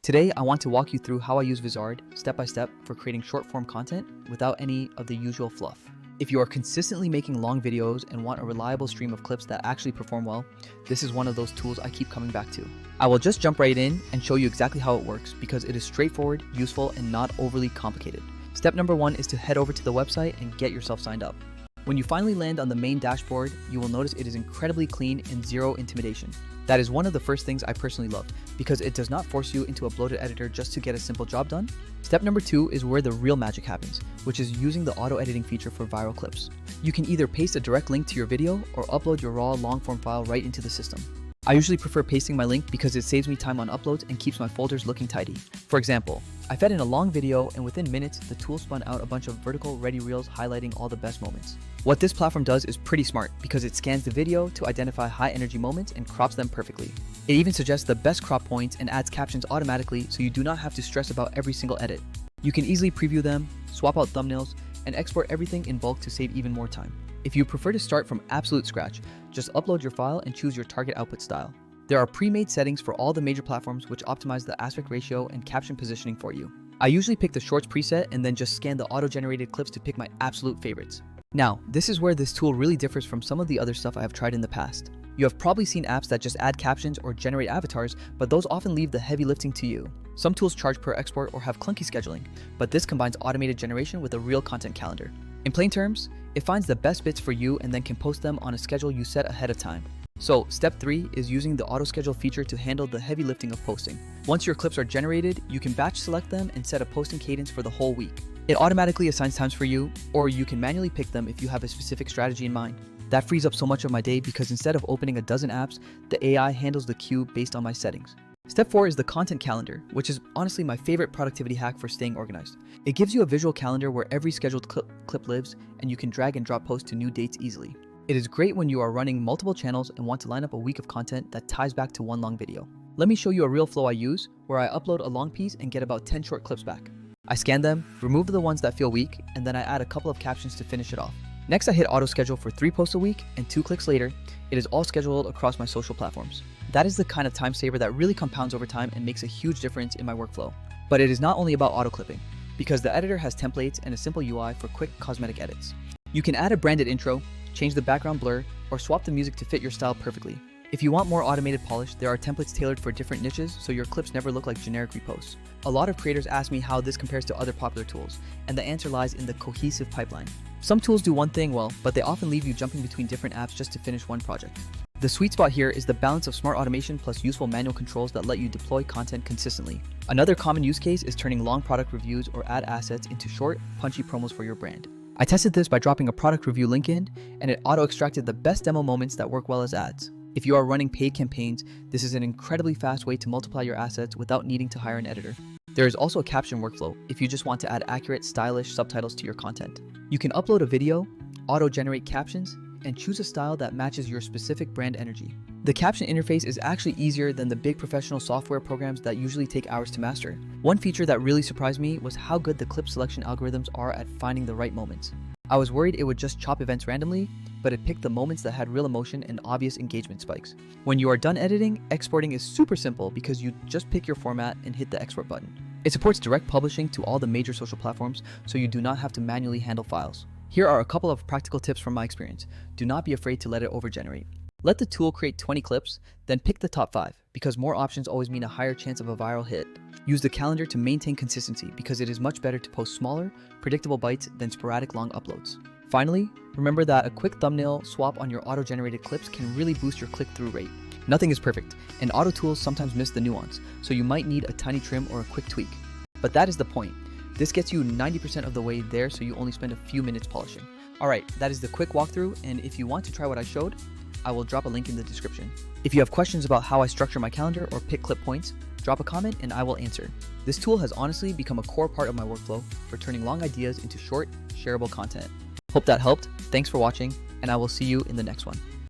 Today, I want to walk you through how I use Vizard step by step for creating short form content without any of the usual fluff. If you are consistently making long videos and want a reliable stream of clips that actually perform well, this is one of those tools I keep coming back to. I will just jump right in and show you exactly how it works because it is straightforward, useful, and not overly complicated. Step number 1 is to head over to the website and get yourself signed up. When you finally land on the main dashboard, you will notice it is incredibly clean and zero intimidation. That is one of the first things I personally love because it does not force you into a bloated editor just to get a simple job done. Step number 2 is where the real magic happens, which is using the auto editing feature for viral clips. You can either paste a direct link to your video or upload your raw long form file right into the system. I usually prefer pasting my link because it saves me time on uploads and keeps my folders looking tidy. For example, I fed in a long video and within minutes, the tool spun out a bunch of vertical ready reels highlighting all the best moments. What this platform does is pretty smart because it scans the video to identify high energy moments and crops them perfectly. It even suggests the best crop points and adds captions automatically so you do not have to stress about every single edit. You can easily preview them, swap out thumbnails, and export everything in bulk to save even more time. If you prefer to start from absolute scratch, just upload your file and choose your target output style. There are pre-made settings for all the major platforms which optimize the aspect ratio and caption positioning for you. I usually pick the shorts preset and then just scan the auto-generated clips to pick my absolute favorites. Now, this is where this tool really differs from some of the other stuff I have tried in the past. You have probably seen apps that just add captions or generate avatars, but those often leave the heavy lifting to you. Some tools charge per export or have clunky scheduling, but this combines automated generation with a real content calendar. In plain terms, it finds the best bits for you and then can post them on a schedule you set ahead of time. So, step 3 is using the auto schedule feature to handle the heavy lifting of posting. Once your clips are generated, you can batch select them and set a posting cadence for the whole week. It automatically assigns times for you, or you can manually pick them if you have a specific strategy in mind. That frees up so much of my day because instead of opening a dozen apps, the AI handles the queue based on my settings. Step 4 is the content calendar, which is honestly my favorite productivity hack for staying organized. It gives you a visual calendar where every scheduled clip lives and you can drag and drop posts to new dates easily. It is great when you are running multiple channels and want to line up a week of content that ties back to one long video. Let me show you a real flow I use where I upload a long piece and get about 10 short clips back. I scan them, remove the ones that feel weak, and then I add a couple of captions to finish it off. Next, I hit auto schedule for 3 posts a week, and 2 clicks later, it is all scheduled across my social platforms. That is the kind of time saver that really compounds over time and makes a huge difference in my workflow. But it is not only about auto clipping, because the editor has templates and a simple UI for quick cosmetic edits. You can add a branded intro, change the background blur, or swap the music to fit your style perfectly. If you want more automated polish, there are templates tailored for different niches so your clips never look like generic reposts. A lot of creators ask me how this compares to other popular tools, and the answer lies in the cohesive pipeline. Some tools do one thing well, but they often leave you jumping between different apps just to finish one project. The sweet spot here is the balance of smart automation plus useful manual controls that let you deploy content consistently. Another common use case is turning long product reviews or ad assets into short, punchy promos for your brand. I tested this by dropping a product review link in, and it auto-extracted the best demo moments that work well as ads. If you are running paid campaigns, this is an incredibly fast way to multiply your assets without needing to hire an editor. There is also a caption workflow if you just want to add accurate, stylish subtitles to your content. You can upload a video, auto-generate captions, and choose a style that matches your specific brand energy. The caption interface is actually easier than the big professional software programs that usually take hours to master. One feature that really surprised me was how good the clip selection algorithms are at finding the right moments. I was worried it would just chop events randomly, but it picked the moments that had real emotion and obvious engagement spikes. When you are done editing, exporting is super simple because you just pick your format and hit the export button. It supports direct publishing to all the major social platforms, so you do not have to manually handle files. Here are a couple of practical tips from my experience. Do not be afraid to let it overgenerate. Let the tool create 20 clips, then pick the top 5, because more options always mean a higher chance of a viral hit. Use the calendar to maintain consistency because it is much better to post smaller, predictable bites than sporadic long uploads. Finally, remember that a quick thumbnail swap on your auto-generated clips can really boost your click-through rate. Nothing is perfect, and auto tools sometimes miss the nuance, so you might need a tiny trim or a quick tweak. But that is the point. This gets you 90% of the way there so you only spend a few minutes polishing. Alright, that is the quick walkthrough, and if you want to try what I showed, I will drop a link in the description. If you have questions about how I structure my calendar or pick clip points, drop a comment and I will answer. This tool has honestly become a core part of my workflow for turning long ideas into short, shareable content. Hope that helped. Thanks for watching, and I will see you in the next one.